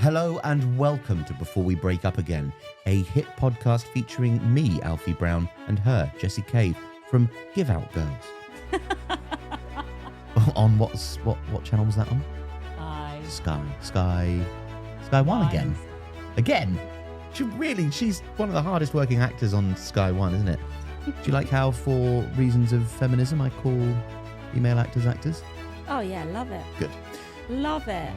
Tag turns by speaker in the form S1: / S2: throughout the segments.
S1: Hello and welcome to Before We Break Up Again, a hit podcast featuring me, Alfie Brown, and her, Jessie Cave, from Give Out Girls. On what channel was that on? Sky One again. Again? She's one of the hardest working actors on Sky One, isn't it? Do you like how, for reasons of feminism, I call female actors?
S2: Oh yeah, love it.
S1: Good.
S2: Love it.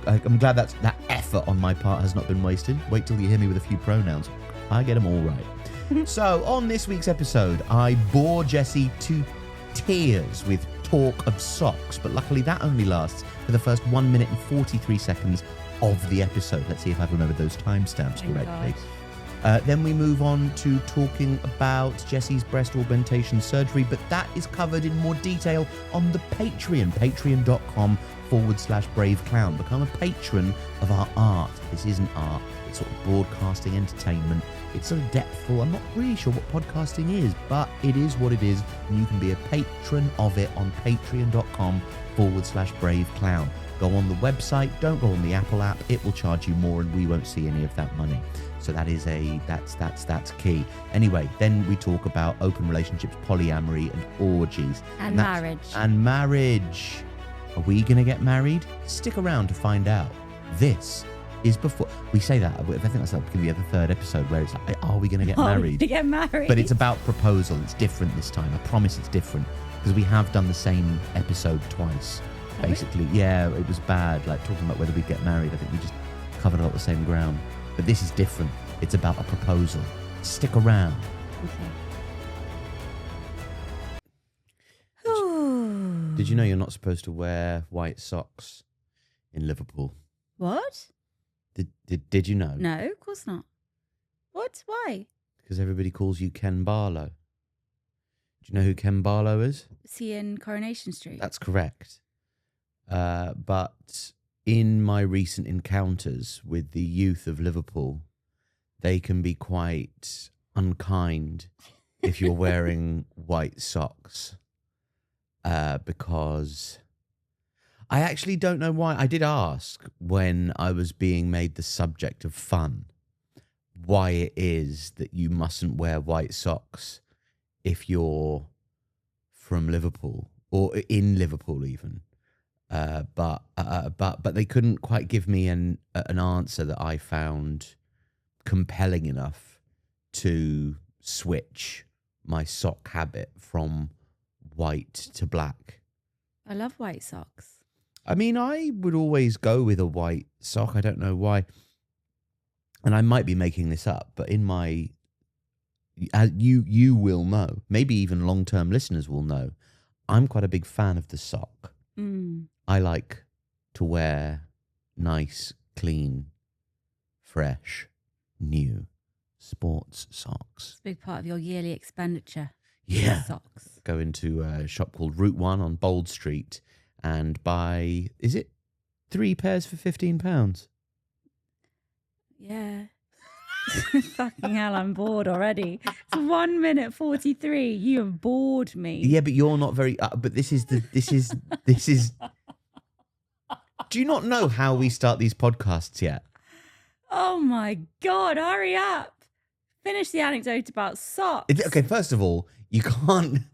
S1: I'm glad that effort on my part has not been wasted. Wait till you hear me with a few pronouns. I get them all right. So, on this week's episode, I bore Jessie to tears with talk of socks, but luckily that only lasts for the first 1 minute and 43 seconds of the episode. Let's see if I've remembered those timestamps correctly. Then we move on to talking about Jessie's breast augmentation surgery, but that is covered in more detail on the Patreon, patreon.com/braveclown. Become a patron of our art. This isn't art, it's sort of broadcasting entertainment. It's sort of depthful. I'm not really sure what podcasting is, but it is what it is, and you can be a patron of it on patreon.com/braveclown. Go on the website, don't go on the Apple app, it will charge you more and we won't see any of that money. So that's key. Anyway, then we talk about open relationships, polyamory and orgies.
S2: And marriage.
S1: And marriage. Are we going to get married? Stick around to find out. This is before... We say that, I think that's going to be the third episode where it's like, are we going to get married?
S2: To get married.
S1: But it's about proposal. It's different this time. I promise it's different. Because we have done the same episode twice. Basically, yeah, it was bad. Like talking about whether we'd get married. I think we just covered a lot of the same ground. But this is different. It's about a proposal. Stick around.
S2: Okay.
S1: Did you know you're not supposed to wear white socks in Liverpool?
S2: What?
S1: Did you know?
S2: No, of course not. What? Why?
S1: Because everybody calls you Ken Barlow. Do you know who Ken Barlow is?
S2: Is he in Coronation Street?
S1: That's correct. But in my recent encounters with the youth of Liverpool, they can be quite unkind if you're wearing white socks. Because I actually don't know why. I did ask when I was being made the subject of fun why it is that you mustn't wear white socks if you're from Liverpool or in Liverpool even. But they couldn't quite give me an answer that I found compelling enough to switch my sock habit from white to black.
S2: I love white socks.
S1: I mean, I would always go with a white sock. I don't know why. And I might be making this up, but in my... You will know, maybe even long-term listeners will know, I'm quite a big fan of the sock. I like to wear nice, clean, fresh, new sports socks.
S2: It's a big part of your yearly expenditure.
S1: Yeah.
S2: Socks.
S1: Go into a shop called Route 1 on Bold Street and buy, is it 3 pairs for £15?
S2: Yeah. Fucking hell, I'm bored already. It's 1 minute 43. You have bored me.
S1: Yeah, but you're not very. But this is. Do you not know how we start these podcasts yet?
S2: Oh my God! Hurry up! Finish the anecdote about socks.
S1: Okay, first of all, you can't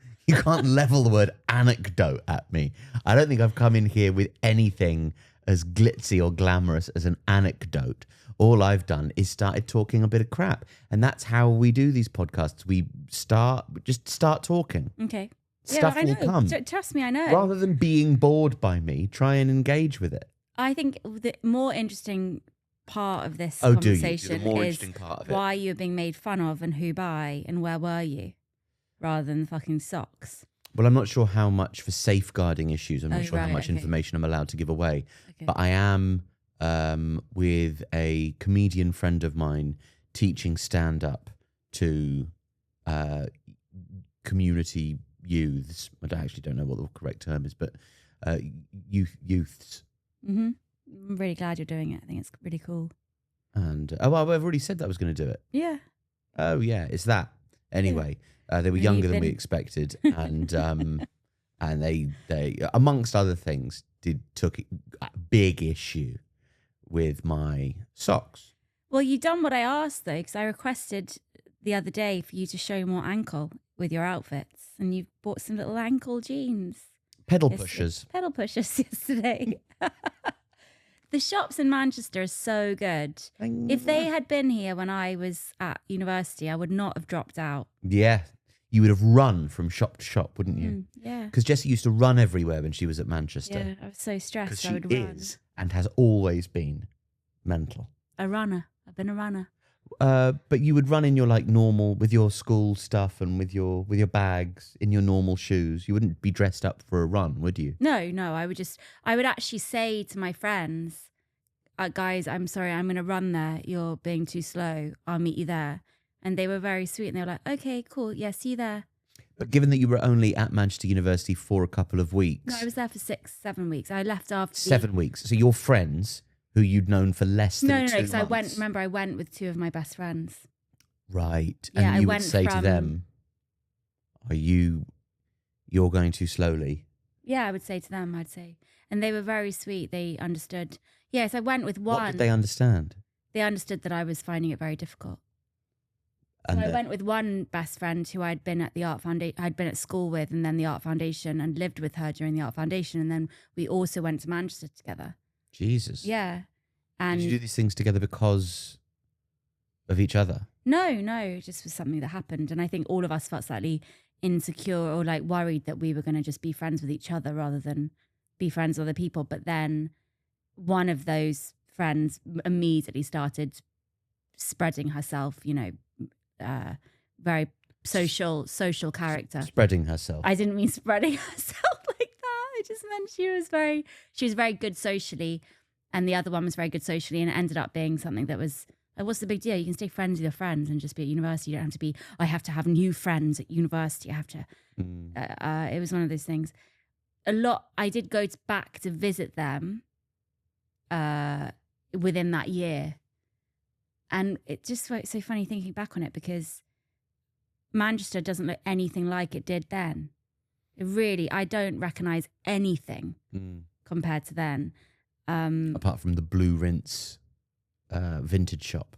S1: level the word anecdote at me. I don't think I've come in here with anything as glitzy or glamorous as an anecdote. All I've done is started talking a bit of crap. And that's how we do these podcasts. We just start talking.
S2: Okay.
S1: Stuff will come.
S2: Trust me, I know.
S1: Rather than being bored by me, try and engage with it.
S2: I think the more interesting part of this conversation is why you're being made fun of and who by and where were you, rather than the fucking socks.
S1: Well, I'm not sure how much for safeguarding issues. I'm not sure how much information I'm allowed to give away. Okay. But I am... with a comedian friend of mine teaching stand-up to community youths. I actually don't know what the correct term is, but youths.
S2: Mm-hmm. I'm really glad you're doing it. I think it's really cool.
S1: And I've already said that I was going to do it.
S2: Yeah.
S1: Oh yeah, it's that. Anyway, they were younger than we expected, and and they amongst other things took a big issue with my socks.
S2: Well, you done what I asked though, because I requested the other day for you to show more ankle with your outfits, and you bought some little ankle jeans.
S1: Pedal pushers
S2: yesterday. The shops in Manchester are so good. If they had been here when I was at university, I would not have dropped out.
S1: Yeah. You would have run from shop to shop, wouldn't you?
S2: Yeah.
S1: Because Jessie used to run everywhere when she was at Manchester.
S2: Yeah, I was so stressed.
S1: Because
S2: I would
S1: she
S2: run.
S1: is and has always been mental.
S2: A runner. I've been a runner.
S1: But you would run in your like normal, with your school stuff and with your bags, in your normal shoes. You wouldn't be dressed up for a run, would you?
S2: No. I would actually say to my friends, guys, I'm sorry, I'm going to run there. You're being too slow. I'll meet you there. And they were very sweet. And they were like, okay, cool. Yeah, see you there.
S1: But given that you were only at Manchester University for a couple of weeks.
S2: No, I was there for 7 weeks. I left after
S1: 7 weeks. So your friends who you'd known for less than 2 months. No,
S2: because I went with 2 of my best friends.
S1: Right. Yeah, and you would say to them, you're going too slowly?
S2: Yeah, I would say to them, and they were very sweet. They understood. Yes, I went with one.
S1: What did they understand?
S2: They understood that I was finding it very difficult. So I went with one best friend who I'd been at the Art Foundation, I'd been at school with, and then the Art Foundation, and lived with her during the Art Foundation, and then we also went to Manchester together.
S1: Jesus.
S2: Yeah. And
S1: did you do these things together because of each other?
S2: No, it just was something that happened, and I think all of us felt slightly insecure or like worried that we were going to just be friends with each other rather than be friends with other people. But then one of those friends immediately started spreading herself, very social character.
S1: Spreading herself.
S2: I didn't mean spreading herself like that. I just meant she was very good socially, and the other one was very good socially, and it ended up being something that was, what's the big deal? You can stay friends with your friends and just be at university. You don't have to be, I have to have new friends at university. I have to, it was one of those things. I did go back to visit them within that year. And it just was so funny thinking back on it, because Manchester doesn't look anything like it did then. I don't recognise anything compared to then.
S1: Apart from the Blue Rinse vintage shop.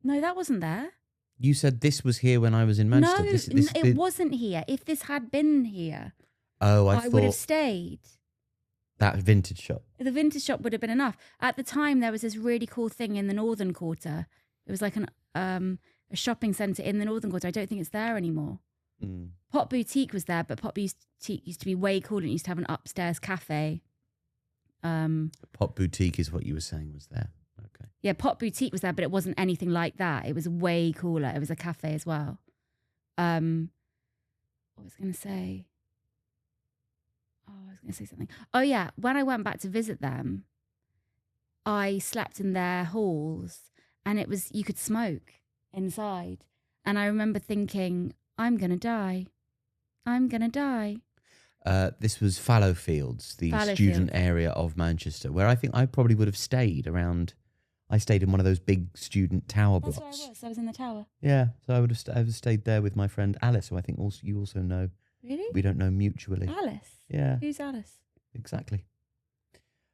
S2: No, that wasn't there.
S1: You said this was here when I was in Manchester.
S2: No, it wasn't here. If this had been here, I would have stayed.
S1: That vintage shop.
S2: The vintage shop would have been enough. At the time, there was this really cool thing in the Northern Quarter. It was like a shopping centre in the Northern Quarter. I don't think it's there anymore. Pop Boutique was there, but Pop Boutique used to be way cooler. It used to have an upstairs cafe.
S1: Pop Boutique is what you were saying was there. Okay.
S2: Yeah, Pop Boutique was there, but it wasn't anything like that. It was way cooler. It was a cafe as well. What was I going to say? I was going to say something. Oh, yeah. When I went back to visit them, I slept in their halls, and you could smoke inside. And I remember thinking, I'm going to die. I'm going to die.
S1: This was Fallowfields, the student area of Manchester, where I think I probably would have stayed around. I stayed in one of those big student tower blocks.
S2: That's where I was. I was in the tower.
S1: Yeah, so I would have stayed there with my friend Alice, who I think you also know.
S2: Really?
S1: We don't know mutually.
S2: Alice?
S1: Yeah.
S2: Who's Alice?
S1: Exactly.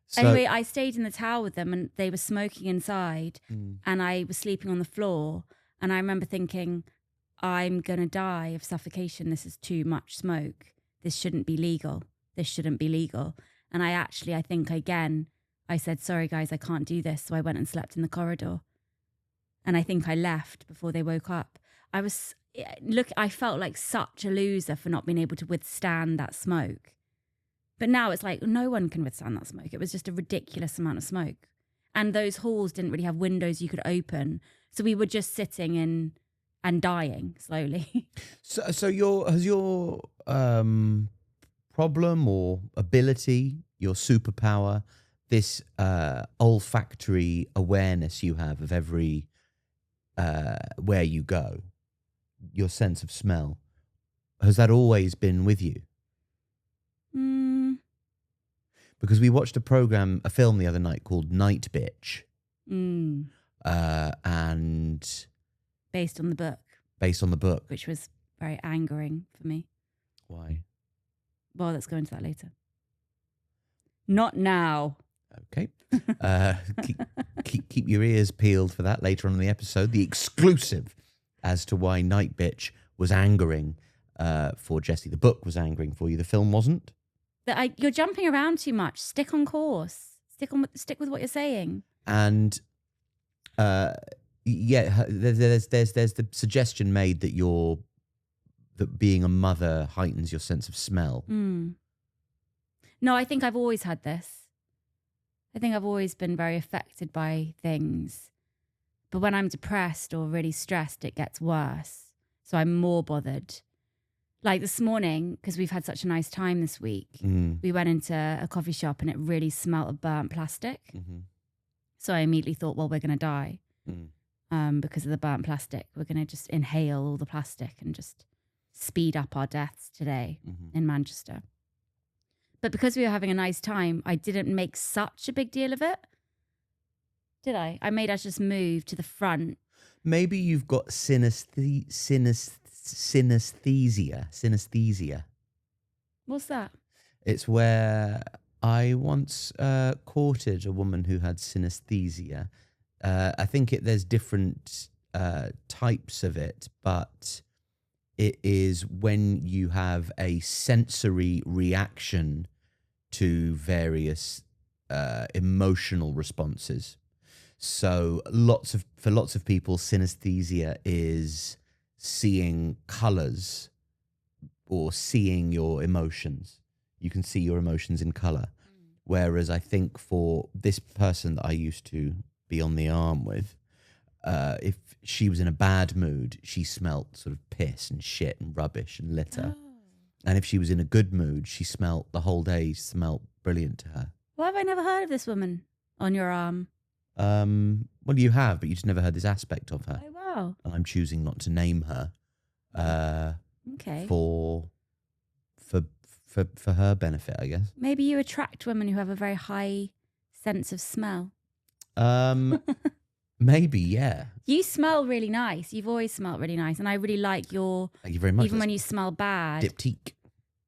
S1: So,
S2: anyway, I stayed in the tower with them, and they were smoking inside, and I was sleeping on the floor, and I remember thinking, I'm going to die of suffocation. This is too much smoke. This shouldn't be legal. This shouldn't be legal. And I think again, I said, sorry guys, I can't do this. So I went and slept in the corridor. And I think I left before they woke up. I felt like such a loser for not being able to withstand that smoke. But now it's like, no one can withstand that smoke. It was just a ridiculous amount of smoke. And those halls didn't really have windows you could open. So we were just sitting in and dying slowly. So
S1: has your problem or ability, your superpower, this olfactory awareness you have of every where you go, your sense of smell, has that always been with you? Because we watched a film the other night called Night Bitch. And
S2: based on the book.
S1: Based on the book.
S2: Which was very angering for me.
S1: Why?
S2: Well, let's go into that later. Not now.
S1: Okay. Keep your ears peeled for that later on in the episode. The exclusive as to why Night Bitch was angering for Jesse. The book was angering for you. The film wasn't.
S2: You're jumping around too much. Stick on course. Stick with what you're saying.
S1: And there's the suggestion made that being a mother heightens your sense of smell.
S2: No, I think I've always had this. I think I've always been very affected by things. But when I'm depressed or really stressed, it gets worse. So I'm more bothered. Like this morning, because we've had such a nice time this week, we went into a coffee shop and it really smelled of burnt plastic. So I immediately thought, well, we're going to die because of the burnt plastic. We're going to just inhale all the plastic and just speed up our deaths today in Manchester. But because we were having a nice time, I didn't make such a big deal of it. Did I? I made us just move to the front. Maybe you've got synesthesia. Synesthesia. What's that?
S1: It's where I once courted a woman who had synesthesia. I think there's different types of it, but it is when you have a sensory reaction to various emotional responses. So for lots of people, synesthesia is seeing colours or seeing your emotions. You can see your emotions in colour. Whereas I think for this person that I used to be on the arm with, if she was in a bad mood, she smelt sort of piss and shit and rubbish and litter. And if she was in a good mood, the whole day smelt brilliant to her.
S2: Why have I never heard of this woman on your arm?
S1: Well, you have, but you just never heard this aspect of her.
S2: Oh, wow.
S1: And I'm choosing not to name her.
S2: Okay.
S1: For her benefit, I guess.
S2: Maybe you attract women who have a very high sense of smell.
S1: Maybe, yeah.
S2: You smell really nice. You've always smelled really nice. And I really like your...
S1: Thank you very much.
S2: Even when you smell bad.
S1: Diptyque.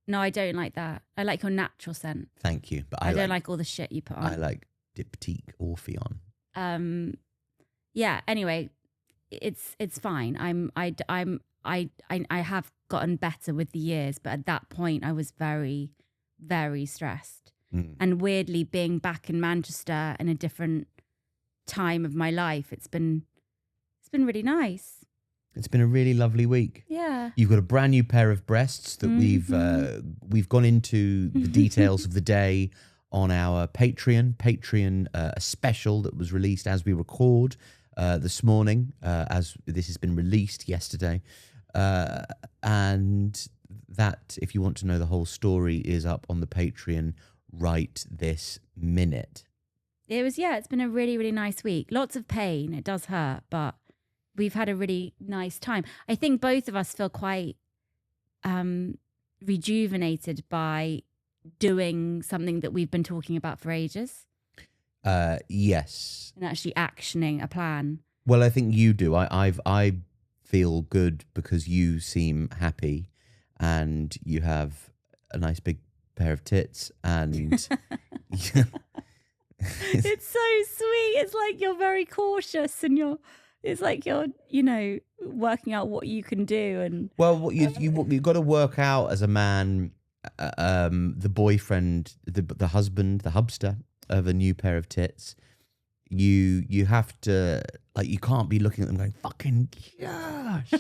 S2: No, I don't like that. I like your natural scent.
S1: Thank you. But
S2: I don't like all the shit you put on.
S1: I like Diptyque Orpheon.
S2: Yeah, anyway, it's fine. I have gotten better with the years, but at that point I was very, very stressed. And weirdly, being back in Manchester in a different time of my life, it's been really nice.
S1: It's been a really lovely week.
S2: Yeah.
S1: You've got a brand new pair of breasts that we've gone into the details of the day on our Patreon special that was released as we record this morning, as this has been released yesterday. And that, if you want to know the whole story, is up on the Patreon right this minute.
S2: It's been a really, really nice week. Lots of pain. It does hurt, but we've had a really nice time. I think both of us feel quite rejuvenated by doing something that we've been talking about for ages.
S1: Yes.
S2: And actually actioning a plan.
S1: Well, I think you do. I feel good because you seem happy and you have a nice big pair of tits and
S2: it's so sweet. It's like you're very cautious and it's like you're working out what you can do. And
S1: well, what you've got to work out as a man, the boyfriend, the husband, the hubster of a new pair of tits. You have to, like, you can't be looking at them going, fucking gosh,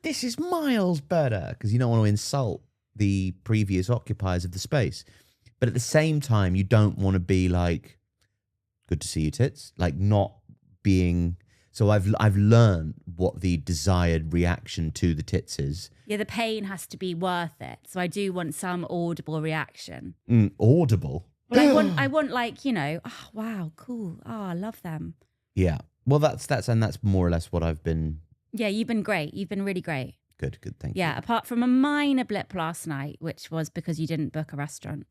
S1: this is miles better, because you don't want to insult the previous occupiers of the space. But at the same time, you don't want to be like, good to see you, tits. Like, not being... So I've learned what the desired reaction to the tits is.
S2: Yeah, the pain has to be worth it. So I do want some audible reaction.
S1: Audible?
S2: Well, I want like, oh, wow, cool. Oh, I love them.
S1: Yeah. Well, that's more or less what I've been...
S2: Yeah, you've been great. You've been really great.
S1: Good, thank you.
S2: Yeah, apart from a minor blip last night, which was because you didn't book a restaurant.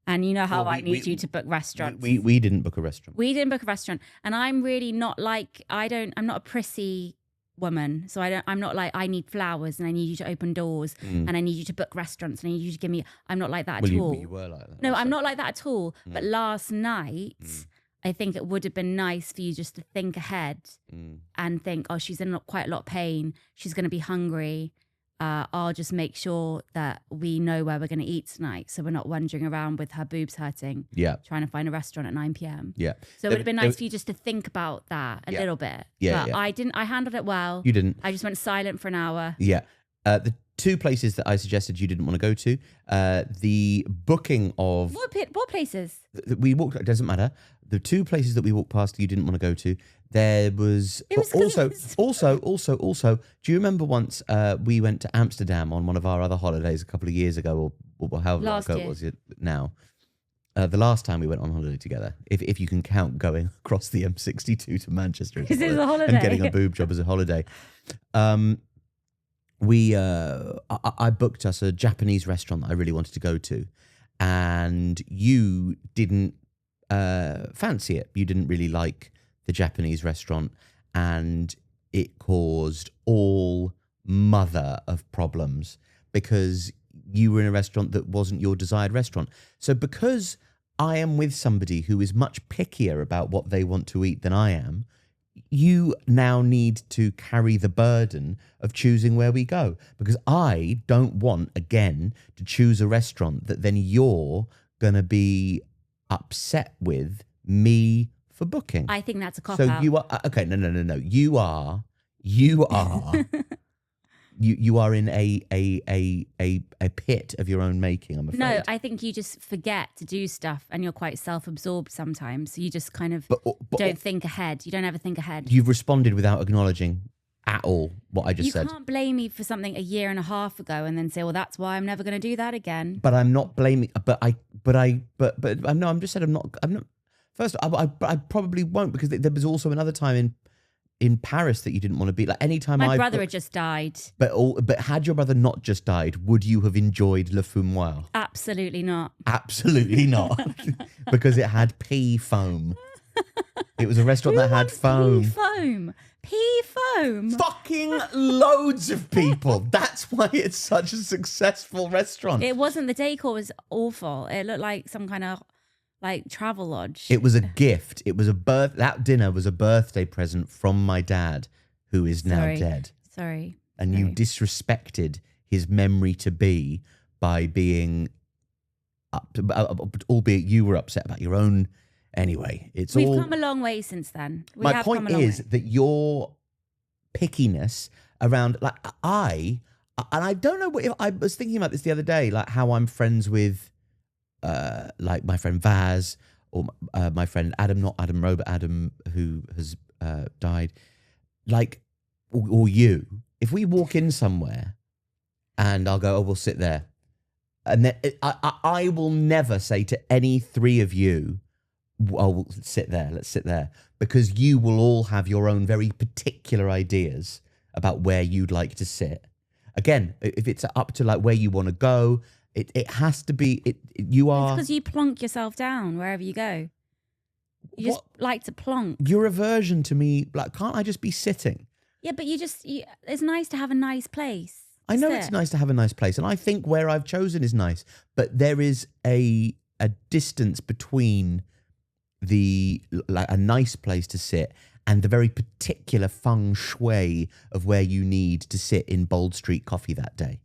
S2: And you know how I need you to book restaurants.
S1: We didn't book a restaurant.
S2: We didn't book a restaurant. And I'm really not like, I'm not a prissy woman. So I'm not like, I need flowers and I need you to open doors and I need you to book restaurants and I need you to give me, I'm not like that at all.
S1: You were like that.
S2: No, I'm not like that at all. But last night, I think it would have been nice for you just to think ahead and think, oh, she's in quite a lot of pain. She's going to be hungry. I'll just make sure that we know where we're going to eat tonight. So we're not wandering around with her boobs hurting.
S1: Yeah.
S2: Trying to find a restaurant at 9 p.m.
S1: Yeah.
S2: So it would have been nice for you just to think about that a little bit.
S1: Yeah.
S2: But I didn't, I handled it well.
S1: You didn't.
S2: I just went silent for an hour.
S1: Yeah. The 2 places that I suggested you didn't want to go to, the booking of...
S2: What places?
S1: We walked, it doesn't matter. The 2 places that we walked past you didn't want to go to, there was... Also, do you remember once we went to Amsterdam on one of our other holidays a couple of years ago, or however long ago was it now? The last time we went on holiday together, if you can count going across the M62 to Manchester as a holiday, and getting a boob job as a holiday. I booked us a Japanese restaurant that I really wanted to go to, and you didn't fancy it. You didn't really like the Japanese restaurant, and it caused all mother of problems because you were in a restaurant that wasn't your desired restaurant. So because I am with somebody who is much pickier about what they want to eat than I am, you now need to carry the burden of choosing where we go, because I don't want, again, to choose a restaurant that then you're going to be upset with me for booking.
S2: I think that's a cop-out.
S1: So you are... Okay, no. You are in a pit of your own making, I'm afraid.
S2: No, I think you just forget to do stuff and you're quite self-absorbed sometimes. So you just kind of don't think ahead. You don't ever think ahead.
S1: You've responded without acknowledging at all what I just said.
S2: You can't blame me for something a year and a half ago and then say, well, that's why I'm never going to do that again.
S1: But I'm not blaming, I'm just saying I'm not, first, I probably won't, because there was also another time in Paris that you didn't want to be. Like anytime
S2: my brother had just died.
S1: But had your brother not just died, would you have enjoyed Le Fumoir?
S2: Absolutely not.
S1: Absolutely not. Because it had pea foam. It was a restaurant that had foam.
S2: Pea foam. Pea foam.
S1: Fucking loads of people. That's why it's such a successful restaurant.
S2: It wasn't, the decor was awful. It looked like some kind of like travel lodge.
S1: It was a gift. It was that dinner was a birthday present from my dad, who is now dead.
S2: Sorry.
S1: And you disrespected his memory to be by being albeit you were upset about your own. Anyway,
S2: we've come a long way since then.
S1: My point is that your pickiness around, like, and I don't know what, I was thinking about this the other day, like how I'm friends with like my friend Vaz, or my friend Adam, not Adam Robert, Adam who has died, like, or you. If we walk in somewhere and I'll go, oh, we'll sit there, and then I will never say to any 3 of you, oh, let's sit there, because you will all have your own very particular ideas about where you'd like to sit. Again, if it's up to like where you want to go, it has to be, you are...
S2: It's because you plonk yourself down wherever you go. You just like to plonk.
S1: Your aversion to me, like, can't I just be sitting?
S2: Yeah, but it's nice to have a nice place.
S1: I know it's nice to have a nice place, and I think where I've chosen is nice, but there is a distance between a nice place to sit and the very particular feng shui of where you need to sit in Bold Street Coffee that day.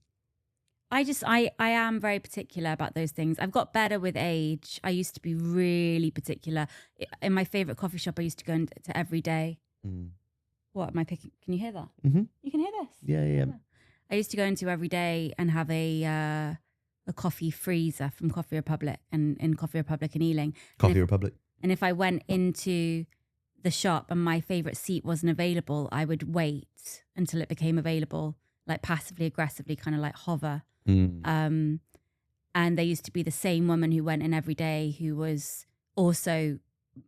S2: I am very particular about those things. I've got better with age. I used to be really particular. In my favourite coffee shop, I used to go to every day. What am I picking? Can you hear that?
S1: Mm-hmm.
S2: You can hear this?
S1: Yeah.
S2: I used to go into every day and have a coffee freezer from Coffee Republic, and in Coffee Republic in Ealing.
S1: Republic.
S2: And if I went into the shop and my favourite seat wasn't available, I would wait until it became available, like passively aggressively, kind of like hover. And there used to be the same woman who went in every day who was also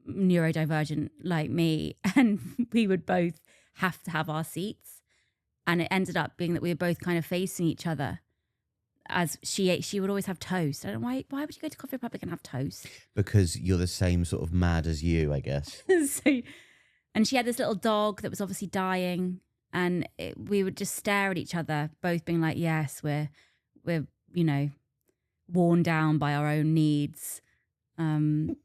S2: neurodivergent like me, and we would both have to have our seats. And it ended up being that we were both kind of facing each other. As she ate, she would always have toast. I don't know why would you go to Coffee Republic and have toast?
S1: Because you're the same sort of mad as you, I guess.
S2: And she had this little dog that was obviously dying, and we would just stare at each other, both being like, yes, we're worn down by our own needs. But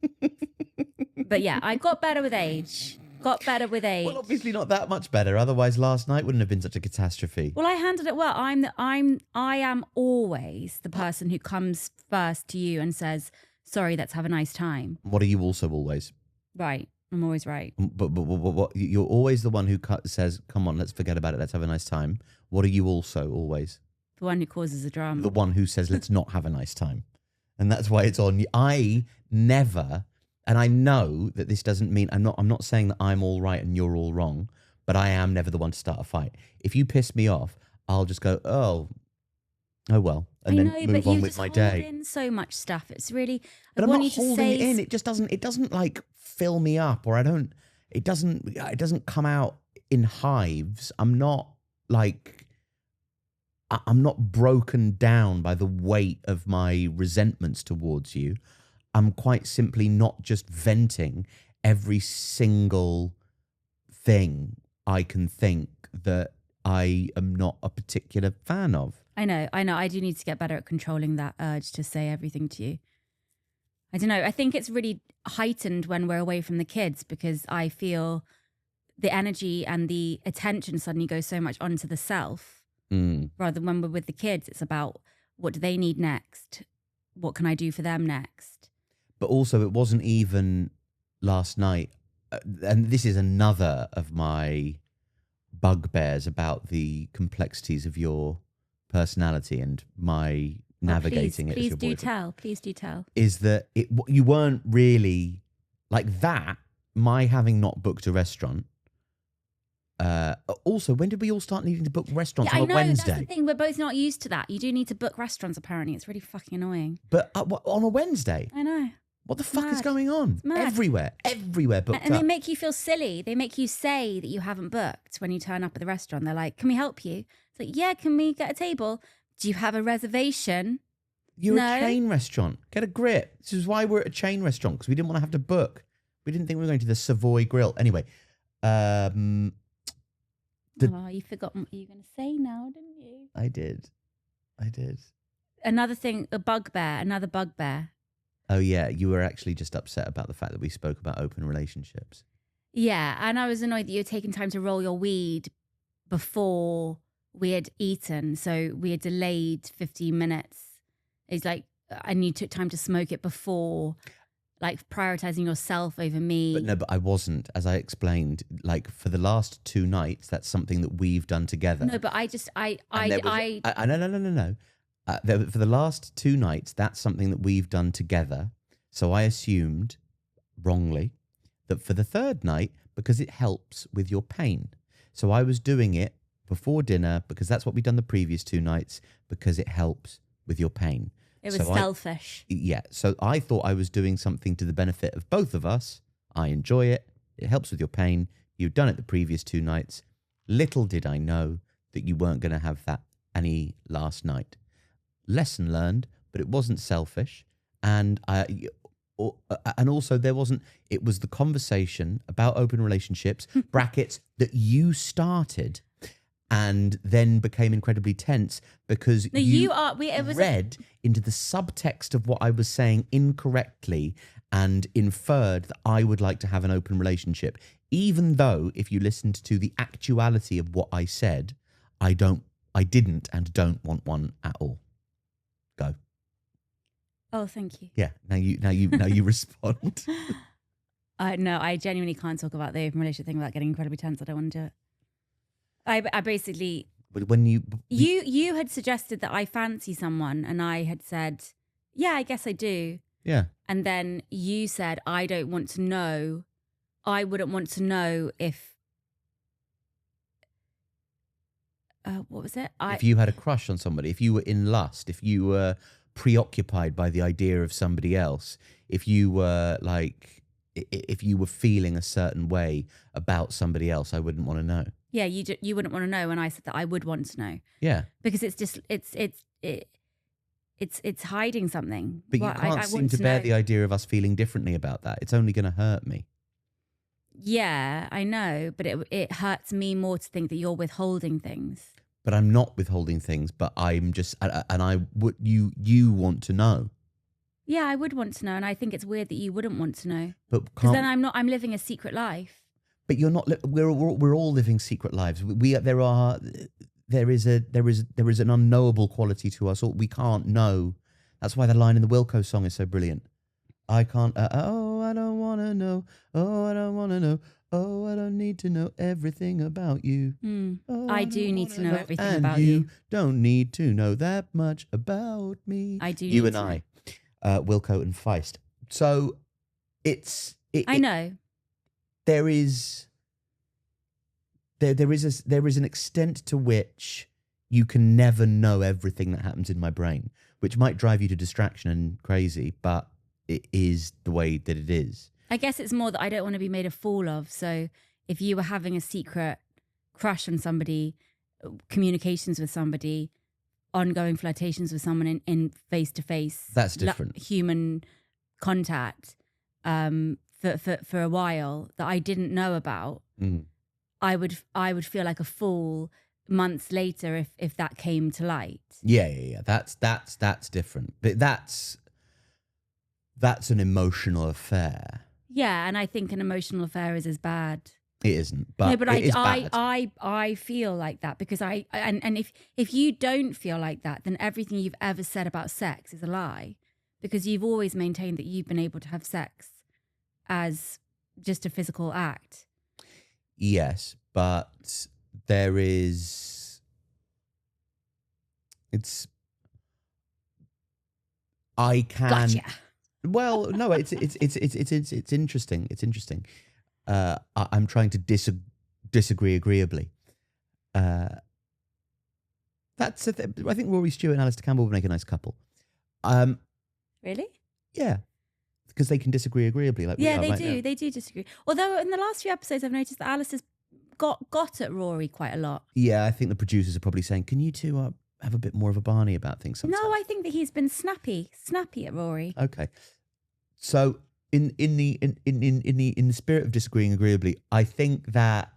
S2: yeah, I got better with age.
S1: Well, obviously not that much better. Otherwise, last night wouldn't have been such a catastrophe.
S2: Well, I handled it well. I am always the person who comes first to you and says, "Sorry, let's have a nice time."
S1: What are you also always?
S2: Right, I'm always right.
S1: But what, you're always the one who says, "Come on, let's forget about it. Let's have a nice time." What are you also always?
S2: The one who causes a drama.
S1: The one who says, "Let's not have a nice time," and that's why it's on you. I never. And I know that this doesn't mean I'm not saying that I'm all right and you're all wrong, but I am never the one to start a fight. If you piss me off, I'll just go, oh well, and then move on with my day.
S2: In so much stuff. It's really.
S1: But I'm not holding it in. It just doesn't. It doesn't like fill me up, or I don't. It doesn't come out in hives. I'm not broken down by the weight of my resentments towards you. I'm quite simply not just venting every single thing I can think that I am not a particular fan of.
S2: I know. I do need to get better at controlling that urge to say everything to you. I don't know. I think it's really heightened when we're away from the kids because I feel the energy and the attention suddenly goes so much onto the self rather than when we're with the kids. It's about what do they need next? What can I do for them next?
S1: But also, it wasn't even last night. And this is another of my bugbears about the complexities of your personality and my navigating it as your boyfriend.
S2: Please do tell.
S1: Is that you weren't really like that. My having not booked a restaurant. Also, when did we all start needing to book restaurants on a Wednesday?
S2: That's the thing. We're both not used to that. You do need to book restaurants, apparently. It's really fucking annoying.
S1: But on a Wednesday?
S2: I know.
S1: What the fuck is going on? Everywhere booked
S2: and they make you feel silly. They make you say that you haven't booked when you turn up at the restaurant. They're like, can we help you? It's like, yeah, can we get a table? Do you have a reservation?
S1: You're a chain restaurant. Get a grip. This is why we're at a chain restaurant, because we didn't want to have to book. We didn't think we were going to the Savoy Grill. Anyway.
S2: You forgot what you were going to say now, didn't you?
S1: I did.
S2: Another thing, another bugbear.
S1: Oh, yeah. You were actually just upset about the fact that we spoke about open relationships.
S2: Yeah. And I was annoyed that you were taking time to roll your weed before we had eaten. So we had delayed 15 minutes. It's like, and you took time to smoke it before, like prioritizing yourself over me.
S1: But I wasn't. As I explained, like for the last 2 nights, that's something that we've done together.
S2: No, but no.
S1: For the last 2 nights, that's something that we've done together. So I assumed, wrongly, that for the 3rd night, because it helps with your pain. So I was doing it before dinner because that's what we'd done the previous 2 nights, because it helps with your pain.
S2: It was selfish.
S1: So I thought I was doing something to the benefit of both of us. I enjoy it. It helps with your pain. You'd done it the previous 2 nights. Little did I know that you weren't going to have that any last night. Lesson learned, but it wasn't selfish. And also there wasn't, it was the conversation about open relationships, brackets, that you started and then became incredibly tense because read into the subtext of what I was saying incorrectly and inferred that I would like to have an open relationship. Even though if you listened to the actuality of what I said, I didn't and don't want one at all. Go.
S2: Oh, thank you.
S1: Yeah. Now you respond.
S2: No, I genuinely can't talk about the open relationship thing without getting incredibly tense. I don't want to do it. I basically.
S1: But when
S2: you had suggested that I fancy someone, and I had said, yeah, I guess I do.
S1: Yeah.
S2: And then you said, I don't want to know. I wouldn't want to know if. What was it?
S1: If you had a crush on somebody, if you were in lust, if you were preoccupied by the idea of somebody else, if you were feeling a certain way about somebody else, I wouldn't want to know.
S2: Yeah, you wouldn't want to know, and I said that I would want to know.
S1: Yeah,
S2: because it's just it's hiding something.
S1: But you can't seem to bear the idea of us feeling differently about that. It's only going to hurt me.
S2: Yeah, I know, but it hurts me more to think that you're withholding things.
S1: But I'm not withholding things, but I'm just, and I would, you want to know.
S2: Yeah, I would want to know, and I think it's weird that you wouldn't want to know.
S1: But
S2: Because then
S1: can't,
S2: I'm living a secret life.
S1: but you're not, we're all living secret lives. There is an unknowable quality to us all. We can't know. That's why the line in the Wilco song is so brilliant. I can't, oh, I don't want to know. Oh, I don't want to know. Oh, I don't need to know everything about you. Oh,
S2: I do
S1: don't
S2: need to
S1: wanna
S2: know everything
S1: and
S2: about you.
S1: don't need to know that much about me.
S2: I do
S1: You
S2: need
S1: and
S2: to
S1: I, Wilco and Feist. So
S2: I know.
S1: there is an extent to which you can never know everything that happens in my brain, which might drive you to distraction and crazy, but it is the way that it is.
S2: I guess it's more that I don't want to be made a fool of. So if you were having a secret crush on somebody, communications with somebody, ongoing flirtations with someone in face-to-face,
S1: That's different.
S2: Human contact, for a while that I didn't know about, I would feel like a fool months later if that came to light.
S1: Yeah. That's different. But that's an emotional affair.
S2: Yeah, and I think an emotional affair is as bad.
S1: It isn't, but
S2: No, but
S1: it is bad.
S2: I feel like that because and if you don't feel like that, then everything you've ever said about sex is a lie, because you've always maintained that you've been able to have sex as just a physical act.
S1: Yes, but there is. I can.
S2: Gotcha.
S1: Well, no, it's interesting. It's interesting. I'm trying to disagree agreeably. That's I think Rory Stewart and Alistair Campbell would make a nice couple.
S2: Really?
S1: Yeah, because they can disagree agreeably. Like we
S2: Yeah,
S1: are
S2: they
S1: right
S2: do.
S1: now.
S2: They do disagree. Although in the last few episodes, I've noticed that Alice has got at Rory quite a lot.
S1: Yeah, I think the producers are probably saying, "Can you two have a bit more of a Barney about things?" Sometimes.
S2: No, I think that he's been snappy at Rory.
S1: Okay, so in the spirit of disagreeing agreeably, I think that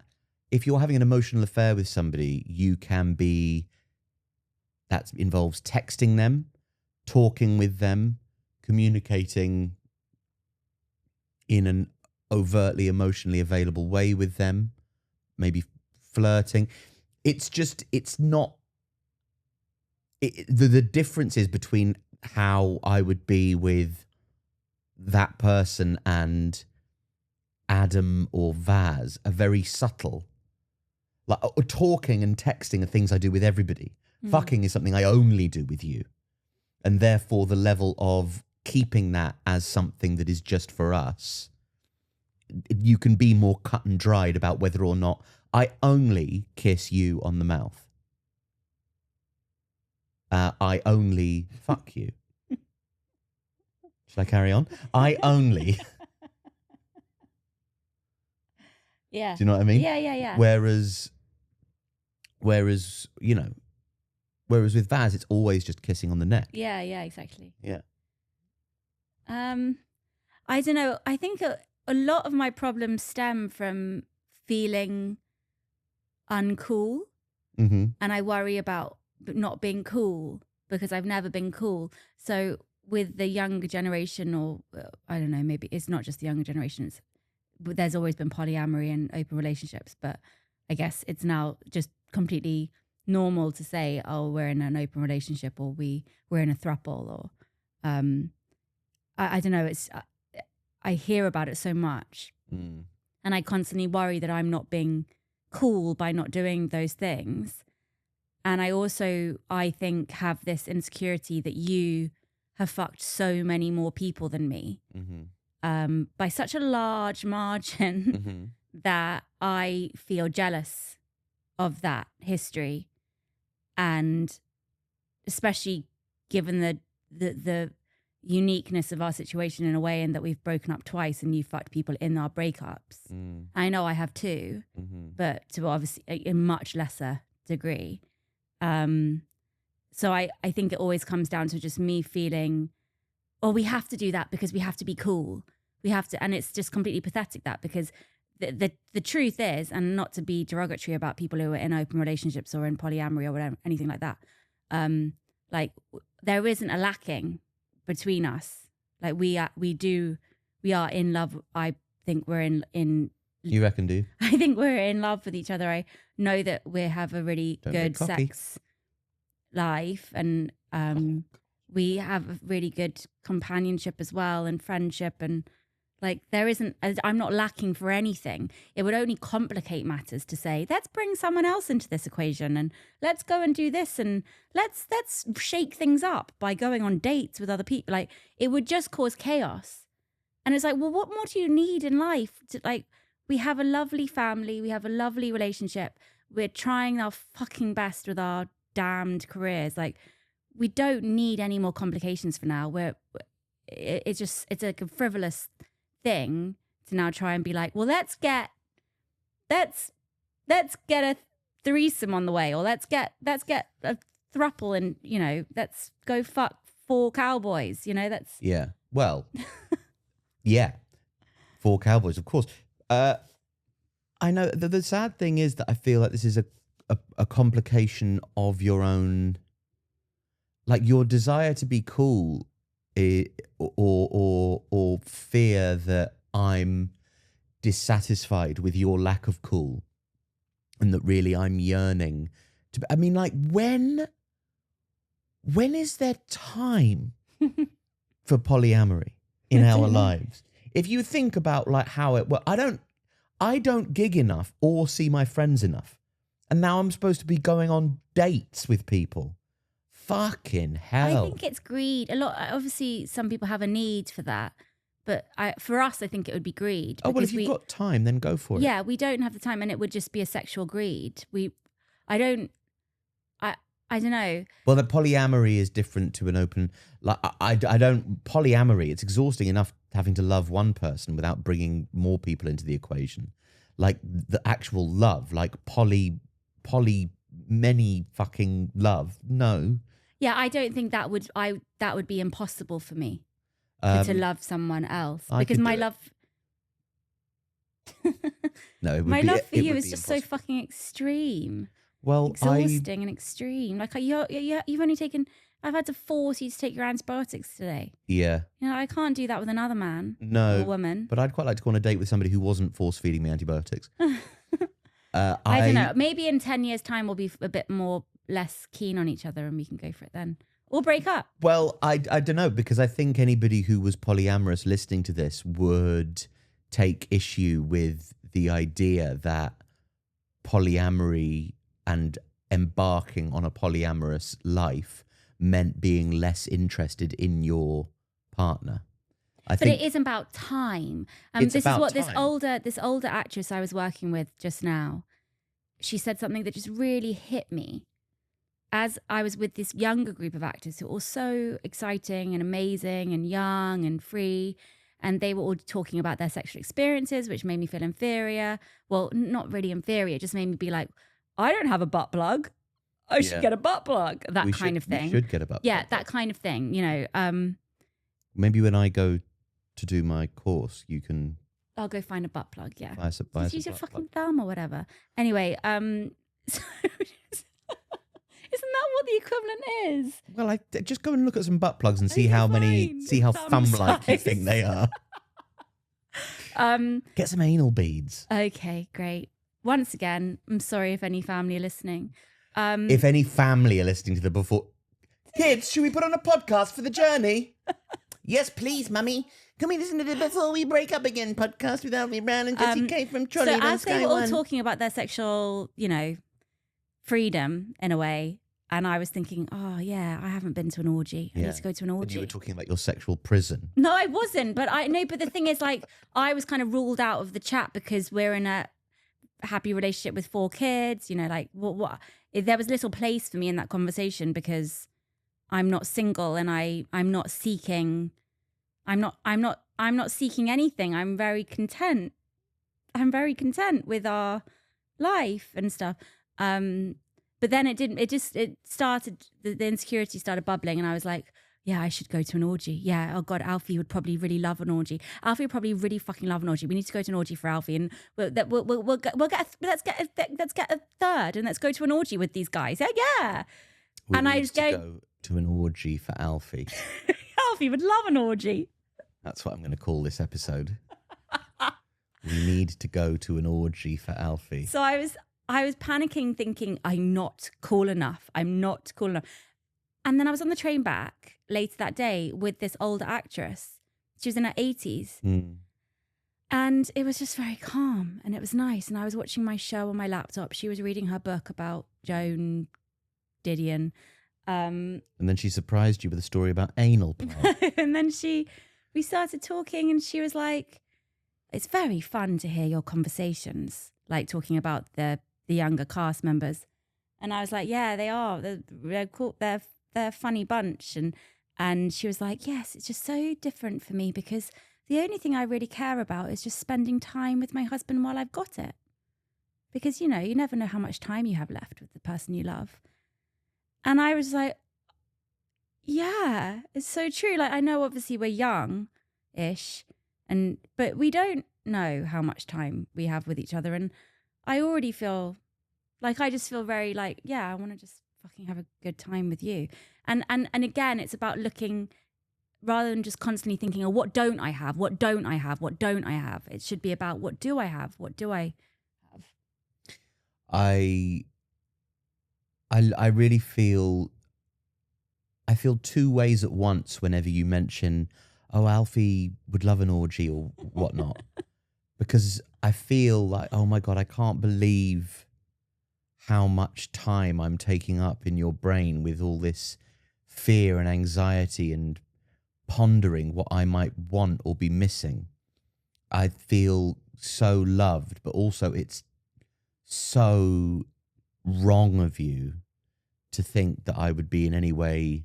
S1: if you're having an emotional affair with somebody, you can be. That involves texting them, talking with them, communicating in an overtly emotionally available way with them, maybe flirting. It's not. The differences between how I would be with that person and Adam or Vaz are very subtle. Like talking and texting are things I do with everybody. Fucking is something I only do with you. And therefore the level of keeping that as something that is just for us, you can be more cut and dried about whether or not I only kiss you on the mouth. I only fuck you. Should I carry on? I only.
S2: Yeah.
S1: Do you know what I mean?
S2: Yeah.
S1: Whereas, you know, with Vaz, it's always just kissing on the neck.
S2: Yeah, exactly.
S1: Yeah.
S2: I don't know. I think a lot of my problems stem from feeling uncool.
S1: Mm-hmm.
S2: And I worry about not being cool because I've never been cool. So with the younger generation, or I don't know, maybe it's not just the younger generation. There's always been polyamory and open relationships, but I guess it's now just completely normal to say, oh, we're in an open relationship, or we're in a throuple, or I don't know. I hear about it so much, and I constantly worry that I'm not being cool by not doing those things. And I also, I think, have this insecurity that you have fucked so many more people than me, by such a large margin, that I feel jealous of that history. And especially given the uniqueness of our situation in a way, and that we've broken up twice and you fucked people in our breakups. I know I have too, but to obviously a much lesser degree. So I think it always comes down to just me feeling, oh, we have to do that because we have to be cool. We have to, and it's just completely pathetic that, because the truth is, and not to be derogatory about people who are in open relationships or in polyamory or whatever, anything like that, like there isn't a lacking between us. Like we are in love. I think we're in.
S1: You reckon, do you?
S2: I think we're in love with each other. I know that we have a really
S1: Don't
S2: good
S1: get cocky.
S2: sex life, and we have a really good companionship as well, and friendship, and like there isn't. I'm not lacking for anything. It would only complicate matters to say, let's bring someone else into this equation, and let's go and do this, and let's shake things up by going on dates with other people. Like it would just cause chaos. And it's like, well, what more do you need in life? We have a lovely family. We have a lovely relationship. We're trying our fucking best with our damned careers. Like, we don't need any more complications for now. It's like a frivolous thing to now try and be like, well, let's get a threesome on the way, or let's get a throuple, and let's go fuck 4 cowboys. That's
S1: Yeah. Well, yeah. 4 cowboys, of course. I know the sad thing is that I feel like this is a complication of your own, like your desire to be cool, or fear that I'm dissatisfied with your lack of cool, and that really I'm yearning to. I mean, like when is there time for polyamory in our lives? If you think about like how I don't gig enough or see my friends enough. And now I'm supposed to be going on dates with people. Fucking hell.
S2: I think it's greed. Obviously some people have a need for that. But for us, I think it would be greed.
S1: Oh, well, if you've got time, then go for it.
S2: Yeah, we don't have the time, and it would just be a sexual greed. I don't know.
S1: Well, the polyamory is different to an open. Like I don't polyamory. It's exhausting enough having to love one person without bringing more people into the equation. Like the actual love, like poly many fucking love. No.
S2: Yeah, I don't think that would be impossible for me to love someone else, because my love.
S1: No, it would
S2: my
S1: be,
S2: love for
S1: it
S2: you
S1: would
S2: is
S1: be
S2: just
S1: impossible.
S2: so fucking extreme.
S1: Well,
S2: Exhausting and extreme. Like you've only taken. I've had to force you to take your antibiotics today.
S1: Yeah.
S2: I can't do that with another man.
S1: No.
S2: Or woman.
S1: But I'd quite like to go on a date with somebody who wasn't force feeding me antibiotics.
S2: I don't know. Maybe in 10 years' time we'll be a bit more less keen on each other, and we can go for it then. Or break up.
S1: Well, I don't know, because I think anybody who was polyamorous listening to this would take issue with the idea that polyamory and embarking on a polyamorous life meant being less interested in your partner.
S2: But it is about time. This is what this older actress I was working with just now, she said something that just really hit me. As I was with this younger group of actors who were all so exciting and amazing and young and free, and they were all talking about their sexual experiences, which made me feel inferior. Well, not really inferior, it just made me be like, I don't have a butt plug. I should get a butt plug. That kind of thing.
S1: We should get a butt plug.
S2: Yeah, that kind of thing,
S1: Maybe when I go to do my course, you can...
S2: I'll go find a butt plug, yeah.
S1: Just
S2: use your fucking thumb or whatever. Anyway, so isn't that what the equivalent is?
S1: Well, just go and look at some butt plugs and see how thumb-like you think they are. Get some anal beads.
S2: Okay, great. Once again, I'm sorry if any family are listening.
S1: If any family are listening to the before... Kids, should we put on a podcast for the journey? Yes, please, Mummy. Can we listen to the Before We Break Up Again podcast with Alfie Brown and Jessie Kate from Trolley
S2: So as they were all
S1: One?
S2: talking about their sexual, freedom in a way, and I was thinking, oh yeah, I haven't been to an orgy. I need to go to an orgy.
S1: And you were talking about your sexual prison.
S2: No, I wasn't. But the thing is, like, I was kind of ruled out of the chat because we're in a happy relationship with 4 kids. What? There was little place for me in that conversation because I'm not single and I'm not seeking. I'm not seeking anything. I'm very content. With our life and stuff. But then it started, the insecurity started bubbling, and I was like, yeah, I should go to an orgy. Yeah, oh God, Alfie would probably really love an orgy. Alfie would probably really fucking love an orgy. We need to go to an orgy for Alfie, and let's get a third, and let's go to an orgy with these guys. Yeah.
S1: We
S2: And I
S1: need
S2: was
S1: to
S2: going,
S1: go to an orgy for Alfie.
S2: Alfie would love an orgy.
S1: That's what I'm going to call this episode. We need to go to an orgy for Alfie.
S2: So I was panicking, thinking I'm not cool enough. I'm not cool enough. And then I was on the train back later that day with this older actress. She was in her 80s. And it was just very calm and it was nice. And I was watching my show on my laptop. She was reading her book about Joan Didion.
S1: And then she surprised you with a story about anal play.
S2: And then we started talking and she was like, it's very fun to hear your conversations, like talking about the younger cast members. And I was like, yeah, they are. They're cool. They're a funny bunch. And she was like, yes, it's just so different for me because the only thing I really care about is just spending time with my husband while I've got it. Because, you know, you never know how much time you have left with the person you love. And I was like, yeah, it's so true. Like, I know obviously we're young-ish, but we don't know how much time we have with each other. And I already feel like, I just feel very like, yeah, I want to just fucking have a good time with you. And again, it's about looking, rather than just constantly thinking, oh, what don't I have? What don't I have? What don't I have? It should be about, what do I have? What do I have?
S1: I really feel two ways at once whenever you mention, oh, Alfie would love an orgy or whatnot. Because I feel like, oh my God, I can't believe how much time I'm taking up in your brain with all this fear and anxiety and pondering what I might want or be missing. I feel so loved, but also it's so wrong of you to think that I would be in any way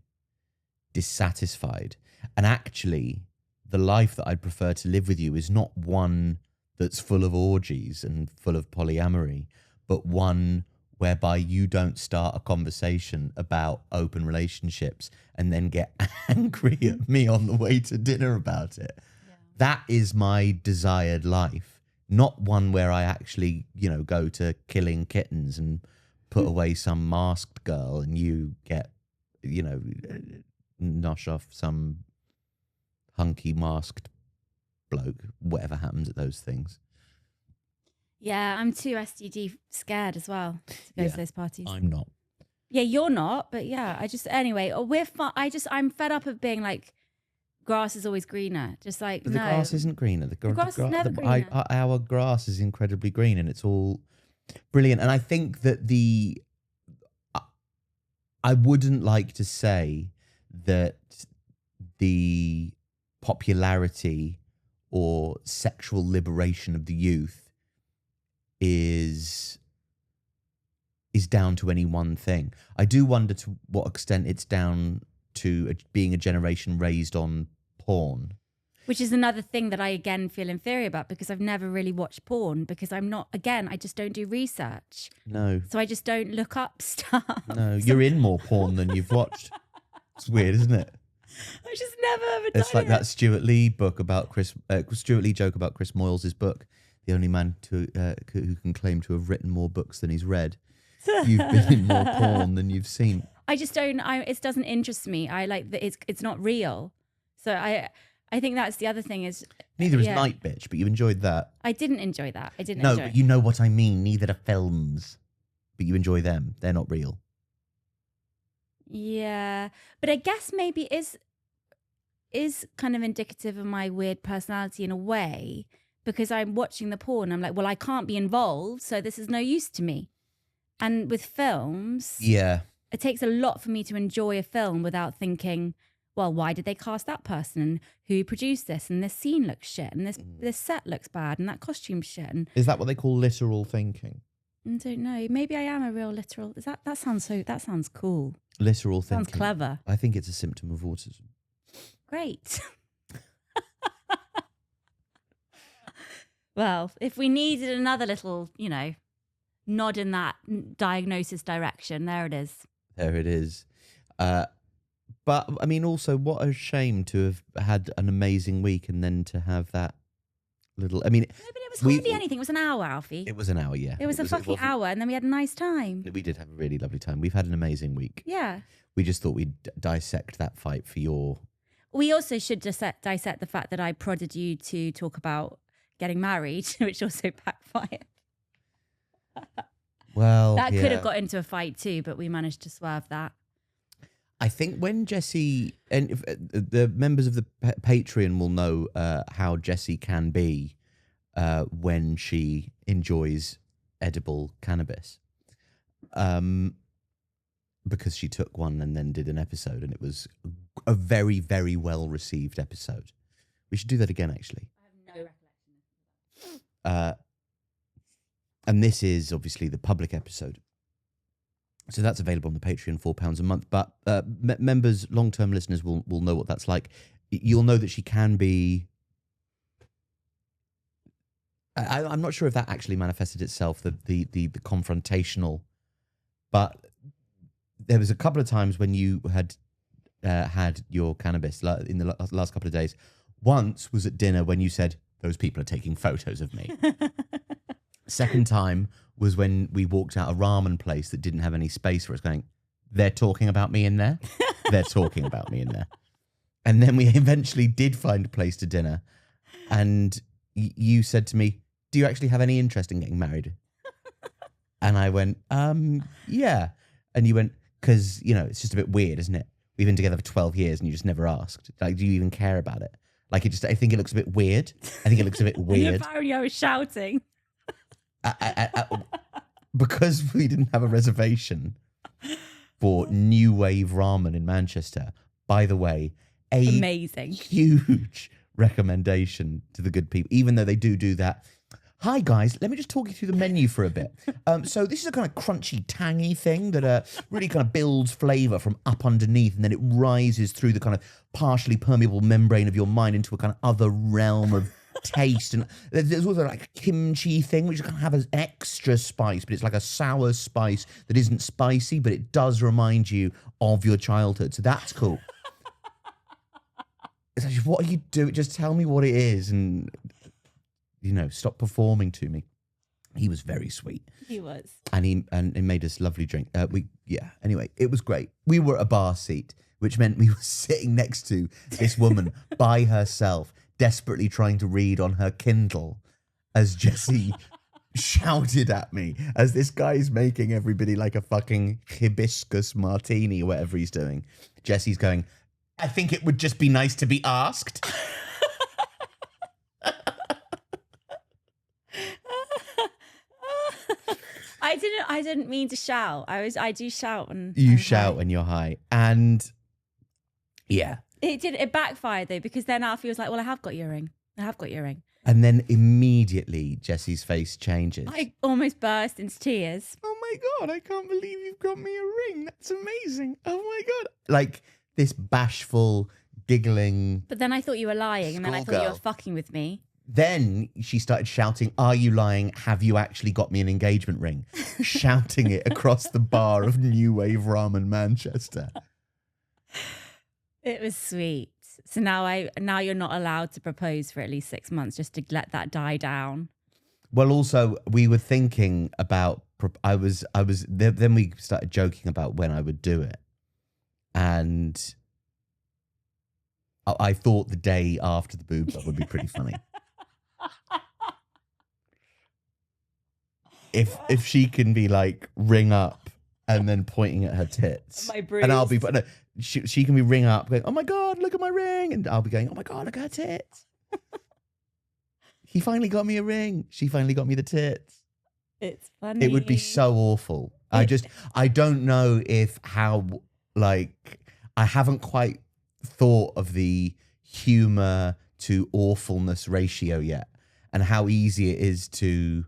S1: dissatisfied. And actually, the life that I'd prefer to live with you is not one that's full of orgies and full of polyamory, but one whereby you don't start a conversation about open relationships and then get angry at me on the way to dinner about it. Yeah. That is my desired life, not one where I actually, you know, go to killing kittens and put away some masked girl and you get, you know, nosh off some hunky masked bloke, whatever happens at those things.
S2: Yeah, I'm too STD scared as well to go to those parties.
S1: I'm not.
S2: Yeah, you're not, but yeah, anyway, we're fun. I'm fed up of being like, grass is always greener. Just like,
S1: but the grass isn't greener. The grass is never greener. Our grass is incredibly green and it's all brilliant. And I think that I wouldn't like to say that the popularity or sexual liberation of the youth is down to any one thing. I do wonder to what extent it's down to being a generation raised on porn.
S2: Which is another thing that I, again, feel inferior about because I've never really watched porn because I'm not, again, I just don't do research.
S1: No.
S2: So I just don't look up stuff.
S1: No, you're in more porn than you've watched. It's weird, isn't it?
S2: I just never ever done
S1: It's like that Stuart Lee book about Stuart Lee joke about Chris Moyles' book, the only man who can claim to have written more books than he's read. You've been in more porn than you've seen.
S2: I just don't. It doesn't interest me. I like that it's not real. So I think that's the other thing is.
S1: Neither is Night Bitch, but you enjoyed that.
S2: I didn't enjoy that.
S1: No, but you know what I mean. Neither are films, but you enjoy them. They're not real.
S2: Yeah, but I guess maybe is kind of indicative of my weird personality in a way. Because I'm watching the porn, I'm like, well, I can't be involved, so this is no use to me. And with films, it takes a lot for me to enjoy a film without thinking, well, why did they cast that person? And who produced this? And this scene looks shit. And this set looks bad. And that costume's shit. And
S1: is that what they call literal thinking?
S2: I don't know. Maybe I am a real literal. That sounds cool.
S1: Literal thinking.
S2: Sounds clever.
S1: I think it's a symptom of autism.
S2: Great. Well, if we needed another little, you know, nod in that diagnosis direction, there it is.
S1: There it is. But I mean, also, what a shame to have had an amazing week and then to have that little. I mean,
S2: No, but it was hardly anything. It was an hour, Alfie.
S1: it was an hour, yeah.
S2: It was a fucking hour, and then we had a nice time.
S1: We did have a really lovely time. We've had an amazing week.
S2: Yeah.
S1: We just thought we'd dissect that fight for your.
S2: We also should just dissect the fact that I prodded you to talk about getting married, which also backfired.
S1: Well,
S2: that could have got into a fight too, but we managed to swerve that.
S1: I think when Jessie and if, the members of the Patreon will know how Jessie can be when she enjoys edible cannabis, because she took one and then did an episode, and it was a very, very well received episode. We should do that again, actually.
S2: I have no recollection.
S1: And this is obviously the public episode. So that's available on the Patreon, £4 a month. But members, long-term listeners will know what that's like. You'll know that she can be... I'm not sure if that actually manifested itself, the confrontational. But there was a couple of times when you had had your cannabis in the last couple of days. Once was at dinner when you said, those people are taking photos of me. Second time was when we walked out a ramen place that didn't have any space for us, going, they're talking about me in there. They're talking about me in there. And then we eventually did find a place to dinner. And you said to me, do you actually have any interest in getting married? And I went, yeah. And you went, because, it's just a bit weird, isn't it? We've been together for 12 years and you just never asked. Like, do you even care about it? Like, I think it looks a bit weird. I think it looks a bit weird.
S2: Apparently I was shouting.
S1: Because we didn't have a reservation for New Wave Ramen in Manchester. By the way,
S2: amazing,
S1: huge recommendation to the good people, even though they do that. Hi guys, let me just talk you through the menu for a bit. So this is a kind of crunchy, tangy thing that really kind of builds flavour from up underneath, and then it rises through the kind of partially permeable membrane of your mind into a kind of other realm of taste. And there's also like a kimchi thing, which you kind of have as extra spice, but it's like a sour spice that isn't spicy, but it does remind you of your childhood. So that's cool. It's like, what are you doing? Just tell me what it is, and stop performing to me. He was very sweet.
S2: He was,
S1: and he made us lovely drink. Anyway, it was great. We were at a bar seat, which meant we were sitting next to this woman by herself, desperately trying to read on her Kindle as Jessie shouted at me as this guy's making everybody like a fucking hibiscus martini or whatever he's doing. Jessie's going, I think it would just be nice to be asked.
S2: I didn't mean to shout. I do shout when
S1: you shout when you're high. And yeah.
S2: It backfired though, because then Alfie was like, well, I have got your ring.
S1: And then immediately Jessie's face changes.
S2: I almost burst into tears.
S1: Oh my God, I can't believe you've got me a ring. That's amazing. Oh my God. Like this bashful, giggling.
S2: But then I thought you were lying, and then I thought you were fucking with me.
S1: Then she started shouting, are you lying? Have you actually got me an engagement ring? Shouting it across the bar of New Wave Ramen Manchester.
S2: It was sweet. So now you're not allowed to propose for at least 6 months, just to let that die down.
S1: Well, also we were thinking about, then we started joking about when I would do it. And I thought the day after the boob job would be pretty funny. If she can be like ring up and then pointing at her tits, and I'll be she can be ring up going, oh my God, look at my ring, and I'll be going, oh my God, look at her tits. He finally got me a ring. She finally got me the tits.
S2: It's funny.
S1: It would be so awful. I don't know I haven't quite thought of the humor to awfulness ratio yet, and how easy it is to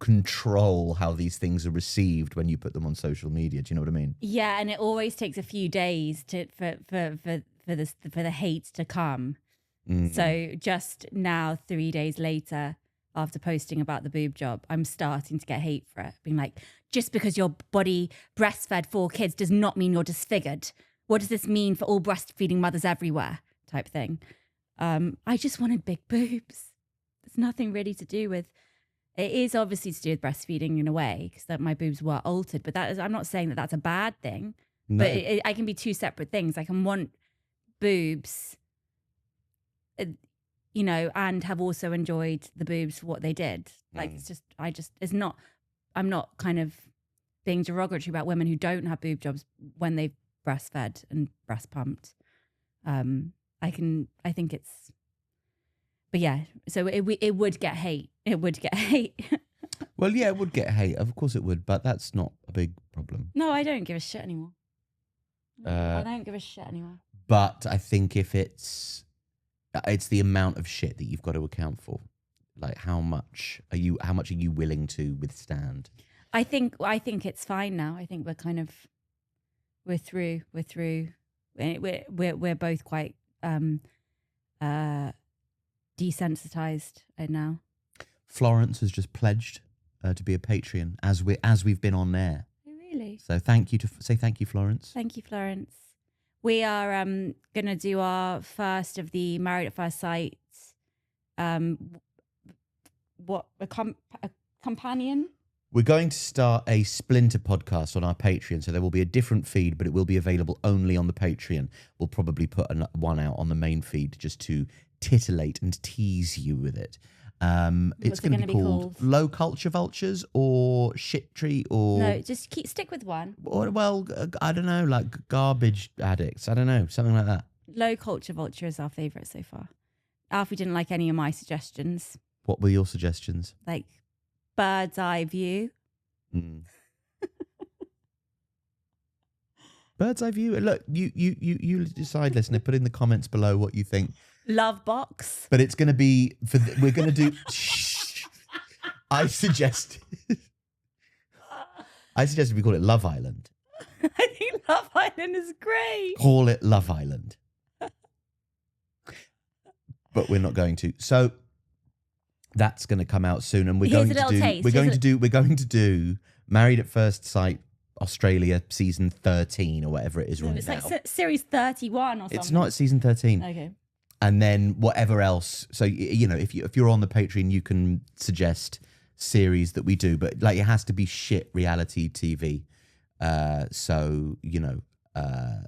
S1: control how these things are received when you put them on social media. Do you know what I mean?
S2: Yeah, and it always takes a few days for the hate to come. So just now, 3 days later, after posting about the boob job, I'm starting to get hate for it. Being like, just because your body breastfed 4 kids does not mean you're disfigured. What does this mean for all breastfeeding mothers everywhere? Type thing. I just wanted big boobs. There's nothing really to do with. It is obviously to do with breastfeeding in a way, because that my boobs were altered. But I'm not saying that that's a bad thing.
S1: No.
S2: But I can be 2 separate things. I can want boobs, and have also enjoyed the boobs for what they did. Like, it's not, I'm not kind of being derogatory about women who don't have boob jobs when they've breastfed and breast pumped. I think it's, but yeah, so it would get hate. It would get hate.
S1: Well, yeah, it would get hate. Of course it would, but that's not a big problem.
S2: No, I don't give a shit anymore. I don't give a shit anymore.
S1: But I think if it's the amount of shit that you've got to account for. Like, how much are you willing to withstand?
S2: I think it's fine now. I think we're through. We're both quite desensitized now.
S1: Florence has just pledged to be a Patreon as we've been on air.
S2: Really?
S1: So thank you, Florence.
S2: Thank you, Florence. We are going to do our first of the Married at First Sight. A companion?
S1: We're going to start a splinter podcast on our Patreon, so there will be a different feed, but it will be available only on the Patreon. We'll probably put one out on the main feed just to titillate and tease you with it. It's going to be called Low Culture Vultures or Shit Tree or...
S2: No, just stick with one.
S1: Or, well, I don't know, like Garbage Addicts. I don't know, something like that.
S2: Low Culture Vulture is our favourite so far. Alfie didn't like any of my suggestions.
S1: What were your suggestions?
S2: Like Bird's Eye View.
S1: Bird's Eye View? Look, you decide, listener. Put in the comments below what you think.
S2: Love Box.
S1: But it's going to be we're going to do. I suggested we call it Love Island.
S2: I think Love Island is great.
S1: Call it Love Island. But we're not going to. So that's going to come out soon, and we're going to do Married at First Sight Australia season 13 or whatever it is right now.
S2: It's like series 31 or something.
S1: It's not season 13.
S2: Okay.
S1: And then whatever else. So, if you're on the Patreon, you can suggest series that we do, but like it has to be shit reality TV.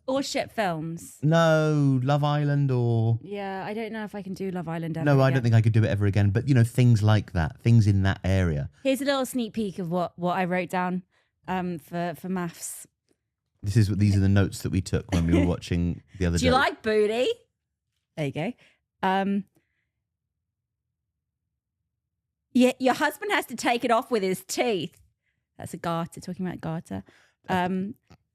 S2: Or shit films.
S1: No, Love Island or...
S2: Yeah, I don't know if I can do Love Island ever
S1: No, I
S2: again.
S1: don't think I could do it ever again. But, things like that, things in that area.
S2: Here's a little sneak peek of what I wrote down for maths.
S1: These are the notes that we took when we were watching the other day.
S2: Do you like booty? There you go. Yeah, your husband has to take it off with his teeth. That's a garter, talking about garter.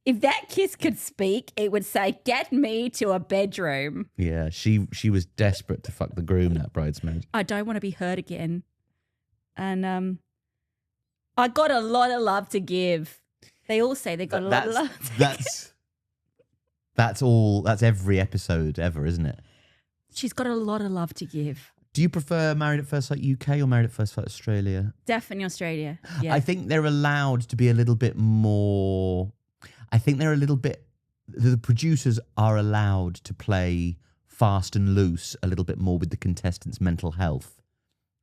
S2: If that kiss could speak, it would say, "Get me to a bedroom."
S1: Yeah, she was desperate to fuck the groom, that bridesmaid.
S2: I don't want to be hurt again. And I got a lot of love to give. They all say they got a lot of love to give.
S1: That's every episode ever, isn't it?
S2: She's got a lot of love to give.
S1: Do you prefer Married at First Sight UK or Married at First Sight Australia?
S2: Definitely Australia. Yeah.
S1: I think they're allowed to be a little bit more... The producers are allowed to play fast and loose a little bit more with the contestants' mental health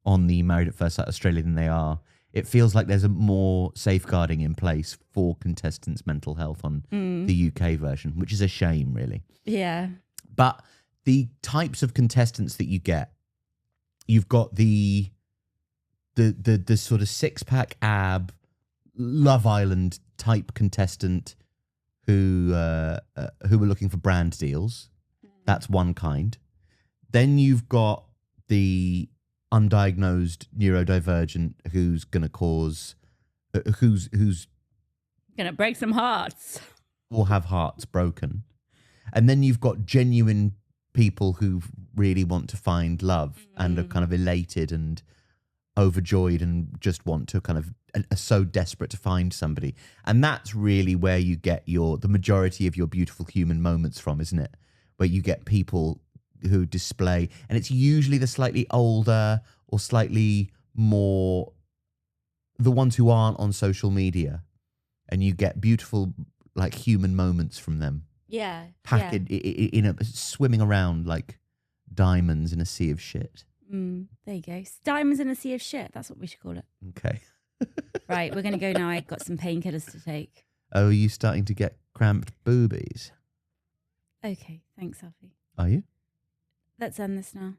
S1: on the Married at First Sight Australia than they are. It feels like there's a more safeguarding in place for contestants' mental health on the UK version, which is a shame, really.
S2: Yeah.
S1: But the types of contestants that you get, you've got the sort of 6-pack ab Love Island type contestant who were looking for brand deals. That's one kind. Then you've got the undiagnosed neurodivergent who's going to cause, who's
S2: Gonna break some hearts.
S1: Will have hearts broken. And then you've got genuine people who really want to find love and are kind of elated and overjoyed and just want to kind of are so desperate to find somebody. And that's really where you get the majority of your beautiful human moments from, isn't it? Where you get people who display, and it's usually the slightly older or slightly more the ones who aren't on social media, and you get beautiful like human moments from them.
S2: Yeah.
S1: Packed in a swimming around like diamonds in a sea of shit.
S2: There you go. Diamonds in a sea of shit. That's what we should call it.
S1: Okay.
S2: Right, we're going to go now. I've got some painkillers to take.
S1: Oh, are you starting to get cramped boobies?
S2: Okay, thanks, Alfie.
S1: Are you?
S2: Let's end this now.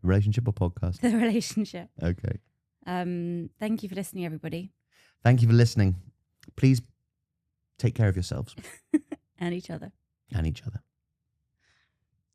S1: Relationship or podcast?
S2: The relationship.
S1: Okay.
S2: Thank you for listening, everybody.
S1: Thank you for listening. Please take care of yourselves.
S2: And each other.
S1: And each other.